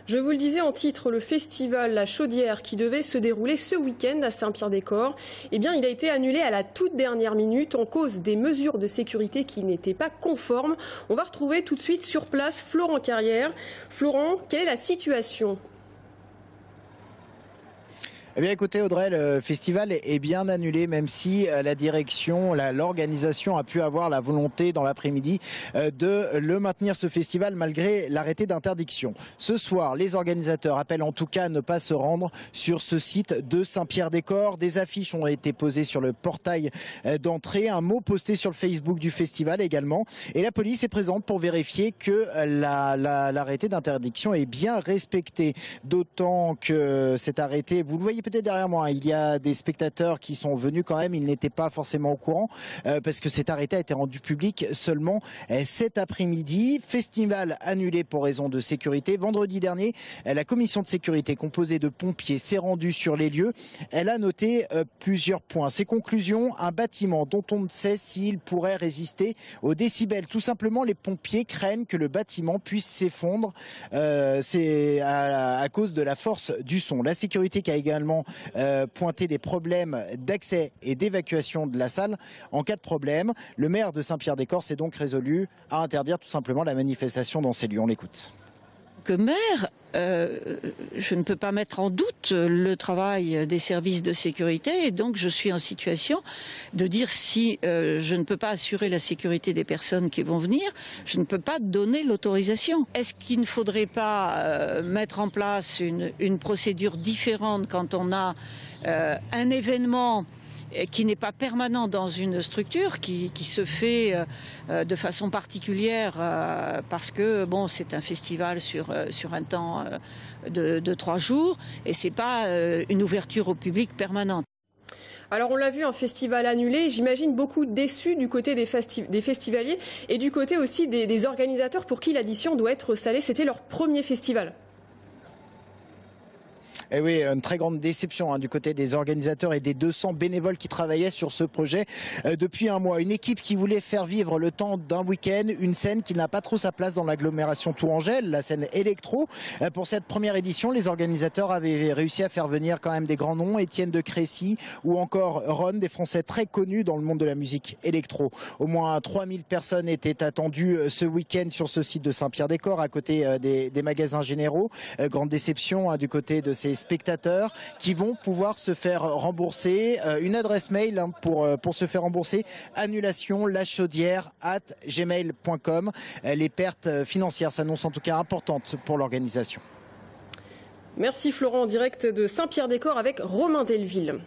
Je vous le disais en titre, le festival La Chaudière qui devait se dérouler ce week-end à Saint-Pierre-des-Corps, eh bien, il a été annulé à la toute dernière minute en cause des mesures de sécurité qui n'étaient pas conformes. On va retrouver tout de suite sur place Florent Carrière. Florent, quelle est la situation ? Eh bien écoutez Audrey, le festival est bien annulé, même si la direction, l'organisation a pu avoir la volonté dans l'après-midi de le maintenir ce festival malgré l'arrêté d'interdiction. Ce soir, les organisateurs appellent en tout cas à ne pas se rendre sur ce site de Saint-Pierre-des-Corps. Des affiches ont été posées sur le portail d'entrée, un mot posté sur le Facebook du festival également. Et la police est présente pour vérifier que l'arrêté d'interdiction est bien respecté. D'autant que cet arrêté, vous le voyez peut-être derrière moi, il y a des spectateurs qui sont venus quand même, ils n'étaient pas forcément au courant parce que cet arrêté a été rendu public seulement cet après-midi. Festival annulé pour raison de sécurité. Vendredi dernier, la commission de sécurité composée de pompiers s'est rendue sur les lieux. Elle a noté plusieurs points. Ses conclusions, un bâtiment dont on ne sait s'il pourrait résister aux décibels. Tout simplement, les pompiers craignent que le bâtiment puisse s'effondrer. C'est à cause de la force du son. La sécurité qui a également pointé des problèmes d'accès et d'évacuation de la salle en cas de problème. Le maire de Saint-Pierre-des-Corps s'est donc résolu à interdire tout simplement la manifestation dans ces lieux. On l'écoute. Que maire, je ne peux pas mettre en doute le travail des services de sécurité et donc je suis en situation de dire si je ne peux pas assurer la sécurité des personnes qui vont venir, je ne peux pas donner l'autorisation. Est-ce qu'il ne faudrait pas mettre en place une procédure différente quand on a un événement qui n'est pas permanent dans une structure, qui se fait de façon particulière parce que bon, c'est un festival sur un temps de 3 jours et c'est pas une ouverture au public permanente. Alors on l'a vu, un festival annulé, j'imagine beaucoup déçus du côté des festivaliers et du côté aussi des organisateurs pour qui l'addition doit être salée. C'était leur premier festival. Et oui, une très grande déception du côté des organisateurs et des 200 bénévoles qui travaillaient sur ce projet depuis un mois. Une équipe qui voulait faire vivre le temps d'un week-end, une scène qui n'a pas trop sa place dans l'agglomération tourangelle, la scène électro. Pour cette première édition, les organisateurs avaient réussi à faire venir quand même des grands noms, Étienne de Crécy ou encore Ron, des Français très connus dans le monde de la musique électro. Au moins 3000 personnes étaient attendues ce week-end sur ce site de Saint-Pierre-des-Corps à côté des magasins généraux. Grande déception du côté de ces spectateurs qui vont pouvoir se faire rembourser. Une adresse mail pour se faire rembourser, annulation-lachaudière@gmail.com. Les pertes financières s'annoncent en tout cas importantes pour l'organisation. Merci Florent, en direct de Saint-Pierre-des-Corps avec Romain Delville.